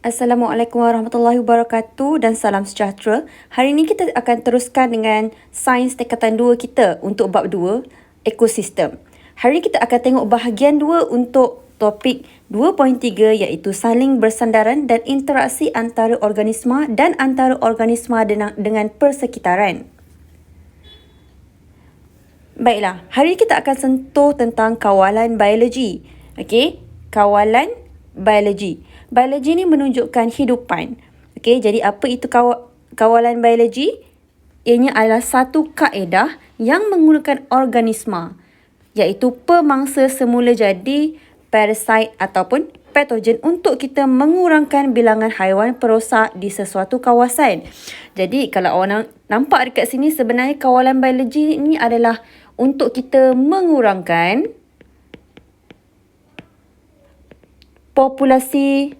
Assalamualaikum warahmatullahi wabarakatuh dan salam sejahtera. Hari ini kita akan teruskan dengan sains tingkatan 2 kita untuk bab 2, ekosistem. Hari ini kita akan tengok bahagian 2 untuk topik 2.3 iaitu saling bersandaran dan interaksi antara organisma dan antara organisma dengan persekitaran. Baiklah, hari ini kita akan sentuh tentang kawalan biologi. Okey, kawalan biologi. Biologi ni menunjukkan hidupan. Okey, jadi apa itu kawalan biologi? Ianya adalah satu kaedah yang menggunakan organisma, iaitu pemangsa semula jadi, parasit ataupun patogen untuk kita mengurangkan bilangan haiwan perosak di sesuatu kawasan. Jadi kalau orang nampak dekat sini, sebenarnya kawalan biologi ni adalah untuk kita mengurangkan populasi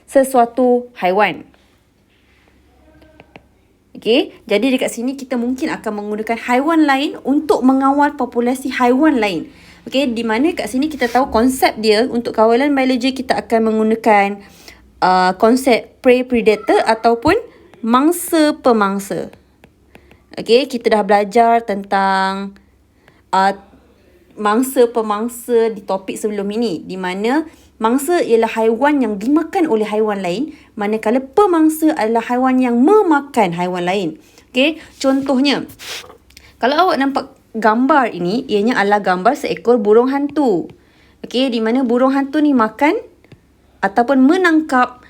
sesuatu haiwan. Okey, jadi dekat sini kita mungkin akan menggunakan haiwan lain untuk mengawal populasi haiwan lain. Okey, di mana kat sini kita tahu konsep dia untuk kawalan biologi kita akan menggunakan konsep prey predator ataupun mangsa pemangsa. Okey, kita dah belajar tentang mangsa pemangsa di topik sebelum ini, di mana mangsa ialah haiwan yang dimakan oleh haiwan lain, manakala pemangsa adalah haiwan yang memakan haiwan lain. Okey, contohnya, kalau awak nampak gambar ini, ianya adalah gambar seekor burung hantu. Okey, di mana burung hantu ni makan ataupun menangkap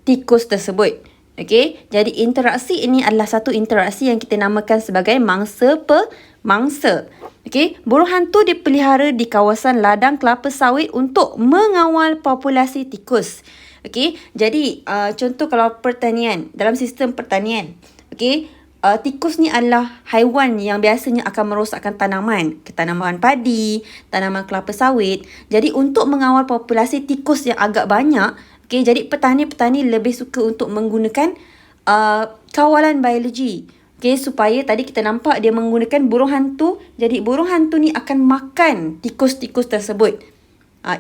tikus tersebut. Okey, jadi interaksi ini adalah satu interaksi yang kita namakan sebagai mangsa pemangsa. Okey, burung hantu dipelihara di kawasan ladang kelapa sawit untuk mengawal populasi tikus. Okey, jadi contoh kalau pertanian, dalam sistem pertanian. Okey, tikus ni adalah haiwan yang biasanya akan merosakkan tanaman padi, tanaman kelapa sawit. Jadi untuk mengawal populasi tikus yang agak banyak, okey, jadi petani-petani lebih suka untuk menggunakan kawalan biologi. Okey, supaya tadi kita nampak dia menggunakan burung hantu. Jadi burung hantu ni akan makan tikus-tikus tersebut.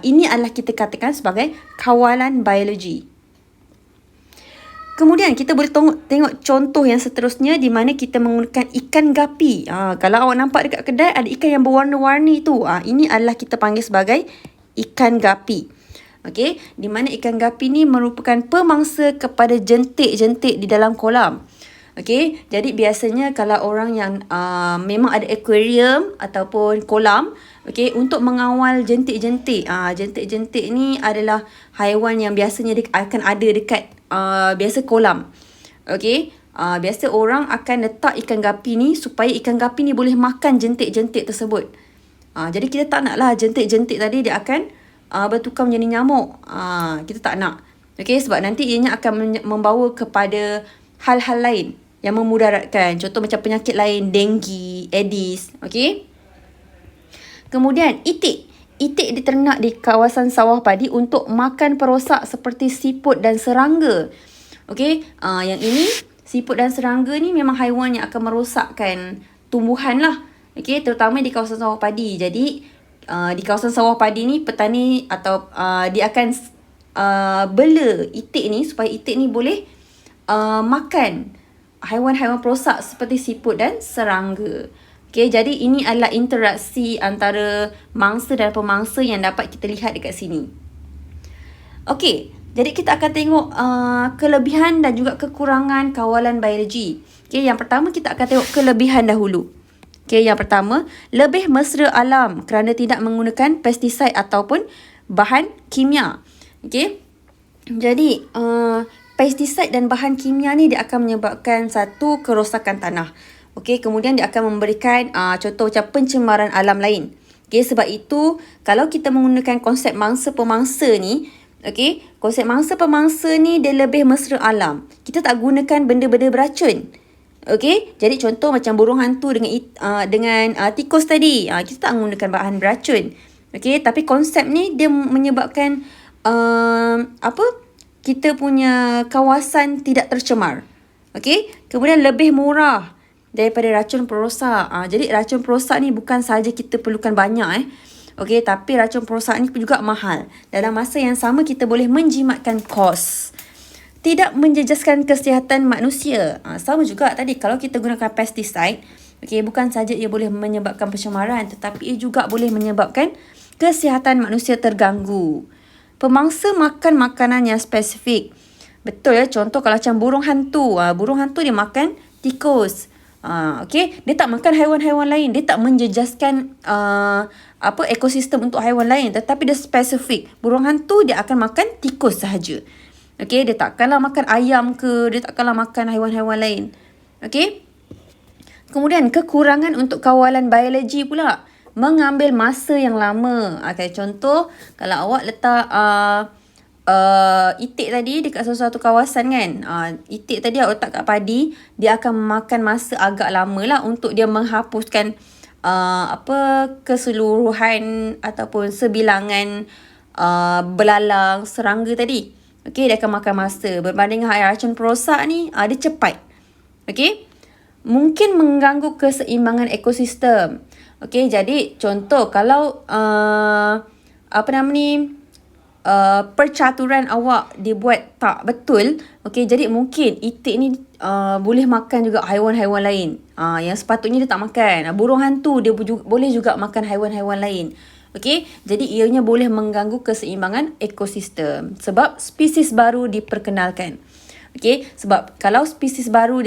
Ini adalah kita katakan sebagai kawalan biologi. Kemudian kita boleh tengok contoh yang seterusnya di mana kita menggunakan ikan gapi. Kalau awak nampak dekat kedai ada ikan yang berwarna-warni tu. Ini adalah kita panggil sebagai ikan gapi. Okey, di mana ikan gapi ni merupakan pemangsa kepada jentik-jentik di dalam kolam. Okey, jadi biasanya kalau orang yang memang ada aquarium ataupun kolam, okey, untuk mengawal jentik-jentik. Jentik-jentik ni adalah haiwan yang biasanya akan ada dekat biasa kolam. Okey, biasa orang akan letak ikan gapi ni supaya ikan gapi ni boleh makan jentik-jentik tersebut. Jadi kita tak naklah jentik-jentik tadi dia akan bertukar menjadi nyamuk. Kita tak nak. Okey, sebab nanti ianya akan membawa kepada hal-hal lain yang memudaratkan. Contoh macam penyakit lain, denggi, Aedes. Okey. Kemudian itik. Itik diternak di kawasan sawah padi untuk makan perosak seperti siput dan serangga. Okey, yang ini siput dan serangga ni memang haiwan yang akan merosakkan tumbuhan lah. Okey, terutama di kawasan sawah padi. Jadi di kawasan sawah padi ni petani atau dia akan bela itik ni supaya itik ni boleh makan haiwan-haiwan perosak seperti siput dan serangga. Okey, jadi ini adalah interaksi antara mangsa dan pemangsa yang dapat kita lihat dekat sini. Okey, jadi kita akan tengok kelebihan dan juga kekurangan kawalan biologi. Okey, yang pertama kita akan tengok kelebihan dahulu. Okey, yang pertama, lebih mesra alam kerana tidak menggunakan pestisida ataupun bahan kimia. Okey, jadi pestisida dan bahan kimia ni dia akan menyebabkan satu kerosakan tanah. Okey, kemudian dia akan memberikan contoh macam pencemaran alam lain. Okey, sebab itu kalau kita menggunakan konsep mangsa pemangsa ni, okey, konsep mangsa pemangsa ni dia lebih mesra alam. Kita tak gunakan benda-benda beracun. Okey, jadi contoh macam burung hantu dengan tikus tadi, kita tak menggunakan bahan beracun. Okey, tapi konsep ni dia menyebabkan kita punya kawasan tidak tercemar. Okey, kemudian lebih murah daripada racun perosak. Jadi racun perosak ni bukan sahaja kita perlukan banyak. Okey, tapi racun perosak ni juga mahal. Dalam masa yang sama kita boleh menjimatkan kos. Tidak menjejaskan kesihatan manusia. Sama juga tadi kalau kita gunakan pesticide, okey, bukan saja ia boleh menyebabkan pencemaran tetapi ia juga boleh menyebabkan kesihatan manusia terganggu. Pemangsa makan makanan yang spesifik. Betul ya, contoh kalau macam burung hantu. Burung hantu dia makan tikus. Okey, dia tak makan haiwan-haiwan lain. Dia tak menjejaskan ekosistem untuk haiwan lain, tetapi dia spesifik. Burung hantu dia akan makan tikus sahaja. Okey, dia takkanlah makan ayam ke, dia takkanlah makan haiwan-haiwan lain. Okey. Kemudian kekurangan untuk kawalan biologi pula. Mengambil masa yang lama. Okay, contoh kalau awak letak itik tadi dekat sesuatu kawasan kan. Itik tadi awak letak kat padi, dia akan makan masa agak lama lah untuk dia menghapuskan keseluruhan ataupun sebilangan belalang, serangga tadi. Okey, dia akan makan masa. Berbanding dengan racun perosak ni, dia cepat. Okey. Mungkin mengganggu keseimbangan ekosistem. Okey, jadi contoh kalau percaturan awak dibuat tak betul, okey, jadi mungkin itik ni boleh makan juga haiwan-haiwan lain. Yang sepatutnya dia tak makan. Burung hantu dia boleh juga makan haiwan-haiwan lain. Okey, jadi ianya boleh mengganggu keseimbangan ekosistem sebab spesies baru diperkenalkan. Okey, sebab kalau spesies baru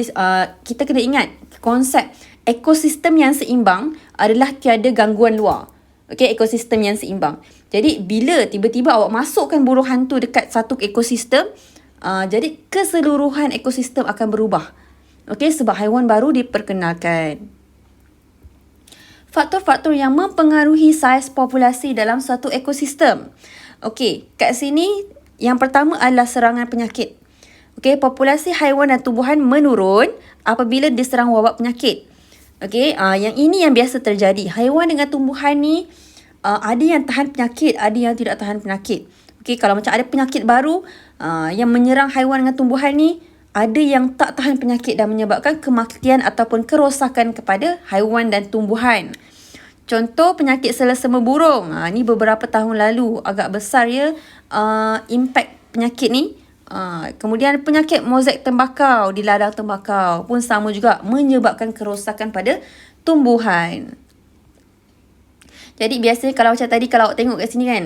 kita kena ingat konsep ekosistem yang seimbang adalah tiada gangguan luar. Okey, ekosistem yang seimbang. Jadi bila tiba-tiba awak masukkan burung hantu dekat satu ekosistem, jadi keseluruhan ekosistem akan berubah. Okey, sebab haiwan baru diperkenalkan. Faktor-faktor yang mempengaruhi saiz populasi dalam suatu ekosistem. Okey, kat sini yang pertama adalah serangan penyakit. Okey, populasi haiwan dan tumbuhan menurun apabila diserang wabak penyakit. Okey, yang ini yang biasa terjadi. Haiwan dengan tumbuhan ni ada yang tahan penyakit, ada yang tidak tahan penyakit. Okey, kalau macam ada penyakit baru yang menyerang haiwan dengan tumbuhan ni, ada yang tak tahan penyakit dan menyebabkan kematian ataupun kerosakan kepada haiwan dan tumbuhan. Contoh penyakit selesema burung. Ni beberapa tahun lalu agak besar ya impact penyakit ni. Kemudian penyakit mozaik tembakau di ladang tembakau pun sama juga menyebabkan kerosakan pada tumbuhan. Jadi biasanya kalau macam tadi kalau awak tengok kat sini kan,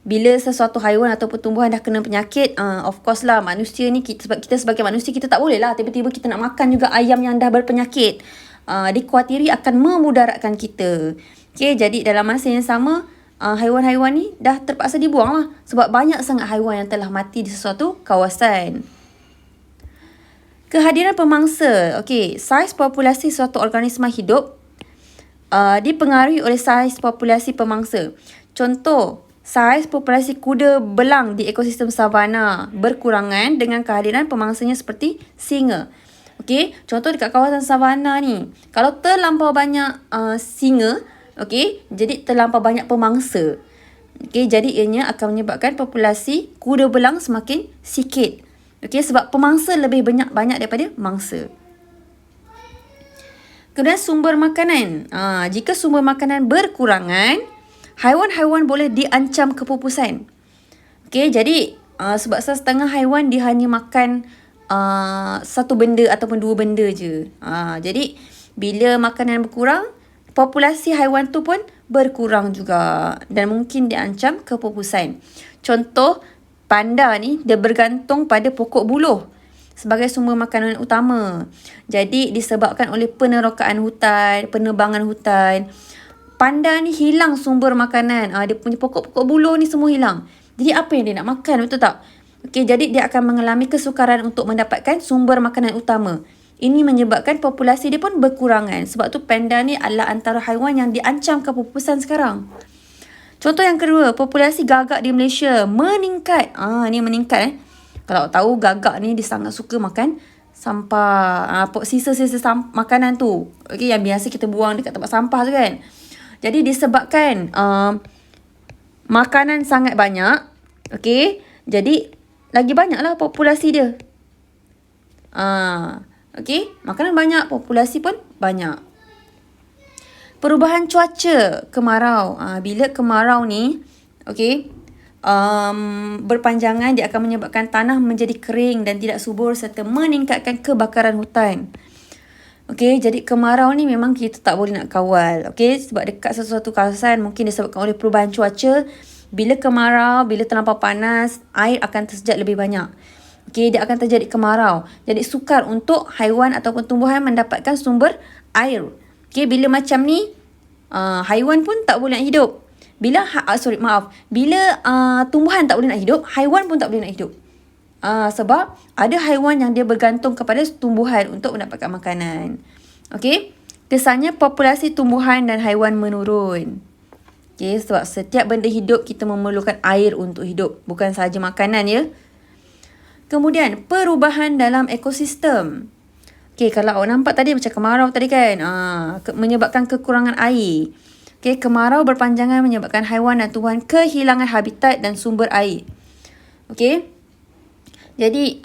bila sesuatu haiwan ataupun tumbuhan dah kena penyakit, of course lah manusia ni, kita sebagai manusia kita tak boleh lah tiba-tiba kita nak makan juga ayam yang dah berpenyakit. Dikuatiri akan memudaratkan kita. Okay, jadi dalam masa yang sama, haiwan-haiwan ni dah terpaksa dibuang lah. Sebab banyak sangat haiwan yang telah mati di sesuatu kawasan. Kehadiran pemangsa. Okay, saiz populasi suatu organisma hidup dipengaruhi oleh saiz populasi pemangsa. Contoh, saiz populasi kuda belang di ekosistem savana berkurangan dengan kehadiran pemangsanya seperti singa. Okey, contoh dekat kawasan savana ni, kalau terlampau banyak singa, okey, jadi terlampau banyak pemangsa. Okey, jadi ianya akan menyebabkan populasi kuda belang semakin sikit. Okey, sebab pemangsa lebih banyak daripada mangsa. Kemudian sumber makanan. Jika sumber makanan berkurangan, haiwan-haiwan boleh diancam kepupusan. Okey, jadi sebab setengah haiwan dia hanya makan satu benda ataupun dua benda je. Jadi bila makanan berkurang, populasi haiwan tu pun berkurang juga dan mungkin diancam kepupusan. Contoh, panda ni dia bergantung pada pokok buluh sebagai sumber makanan utama. Jadi disebabkan oleh penerokaan hutan, penebangan hutan, panda ni hilang sumber makanan. Dia punya pokok-pokok buluh ni semua hilang. Jadi apa yang dia nak makan, betul tak? Okey, jadi dia akan mengalami kesukaran untuk mendapatkan sumber makanan utama. Ini menyebabkan populasi dia pun berkurangan. Sebab tu panda ni adalah antara haiwan yang diancam kepupusan sekarang. Contoh yang kedua, populasi gagak di Malaysia meningkat. Ni meningkat Kalau tahu gagak ni dia sangat suka makan sampah, sisa-sisa makanan tu. Okey, yang biasa kita buang dekat tempat sampah tu kan. Jadi disebabkan makanan sangat banyak, okey, jadi lagi banyaklah populasi dia. Okey, makanan banyak, populasi pun banyak. Perubahan cuaca, kemarau. Bila kemarau ni, okey, berpanjangan, dia akan menyebabkan tanah menjadi kering dan tidak subur serta meningkatkan kebakaran hutan. Okey, jadi kemarau ni memang kita tak boleh nak kawal. Okey, sebab dekat sesuatu kawasan mungkin disebabkan oleh perubahan cuaca. Bila kemarau, bila terlampau panas, air akan tersejat lebih banyak. Okey, dia akan terjadi kemarau. Jadi sukar untuk haiwan ataupun tumbuhan mendapatkan sumber air. Okey, bila macam ni, haiwan pun tak boleh nak hidup. Bila tumbuhan tak boleh nak hidup, haiwan pun tak boleh nak hidup. Sebab ada haiwan yang dia bergantung kepada tumbuhan untuk mendapatkan makanan. Okey, kesannya populasi tumbuhan dan haiwan menurun. Okey, sebab setiap benda hidup kita memerlukan air untuk hidup, bukan sahaja makanan ya. Kemudian perubahan dalam ekosistem. Okey, kalau awak nampak tadi macam kemarau tadi kan, menyebabkan kekurangan air. Okey, kemarau berpanjangan menyebabkan haiwan dan tumbuhan kehilangan habitat dan sumber air. Okey, jadi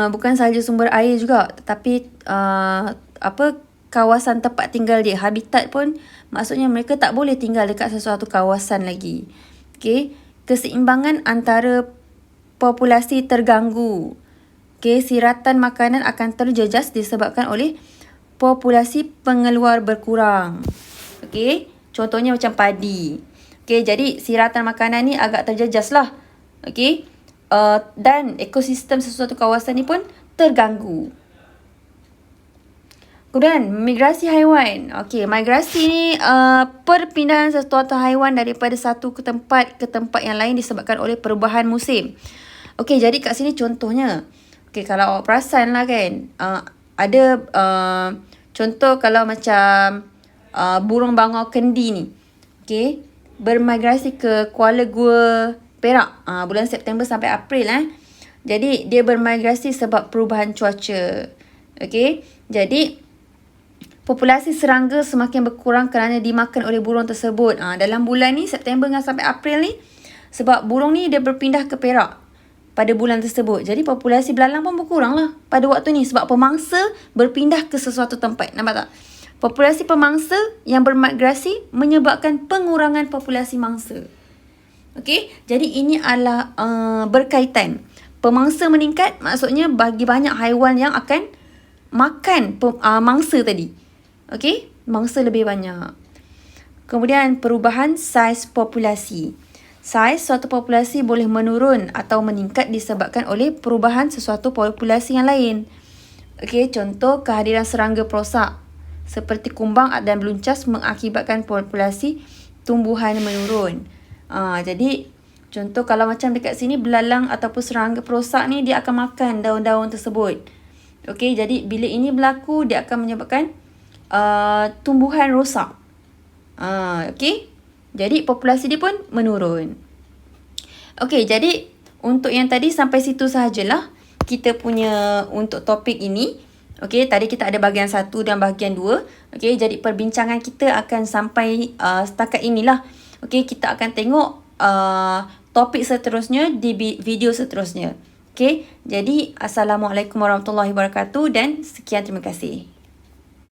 bukan sahaja sumber air juga, tetapi kawasan tempat tinggal dia, habitat pun maksudnya mereka tak boleh tinggal dekat sesuatu kawasan lagi. Okey, keseimbangan antara populasi terganggu. Okey, siratan makanan akan terjejas disebabkan oleh populasi pengeluar berkurang. Okey, contohnya macam padi. Okey, jadi siratan makanan ni agak terjejas lah. Okey, dan ekosistem sesuatu kawasan ni pun terganggu. Kemudian migrasi haiwan. Okey, migrasi ni perpindahan sesuatu haiwan daripada satu ke tempat yang lain disebabkan oleh perubahan musim. Okey, jadi kat sini contohnya. Okey, kalau awak perasan lah kan, ada contoh kalau macam burung bangau kendi ni. Okey, bermigrasi ke Kuala Gua, Perak, bulan September sampai April. Jadi dia bermigrasi sebab perubahan cuaca. Okey, jadi populasi serangga semakin berkurang kerana dimakan oleh burung tersebut. Dalam bulan ni, September sampai April ni, sebab burung ni dia berpindah ke Perak pada bulan tersebut. Jadi populasi belalang pun berkurang lah pada waktu ni sebab pemangsa berpindah ke sesuatu tempat. Nampak tak? Populasi pemangsa yang bermigrasi menyebabkan pengurangan populasi mangsa. Okey, jadi ini adalah berkaitan. Pemangsa meningkat maksudnya bagi banyak haiwan yang akan makan mangsa tadi. Okey, mangsa lebih banyak. Kemudian perubahan saiz populasi. Saiz suatu populasi boleh menurun atau meningkat disebabkan oleh perubahan sesuatu populasi yang lain. Okey, contoh kehadiran serangga perosak seperti kumbang dan beluncas mengakibatkan populasi tumbuhan menurun. Jadi contoh kalau macam dekat sini belalang ataupun serangga perosak ni dia akan makan daun-daun tersebut. Okey, jadi bila ini berlaku dia akan menyebabkan tumbuhan rosak. Okey, jadi populasi dia pun menurun. Okey, jadi untuk yang tadi sampai situ sahajalah kita punya untuk topik ini. Okey, tadi kita ada bahagian 1 dan bahagian 2. Okey, jadi perbincangan kita akan sampai setakat inilah. Okey, kita akan tengok topik seterusnya di video seterusnya. Okey, jadi Assalamualaikum warahmatullahi wabarakatuh dan sekian, terima kasih.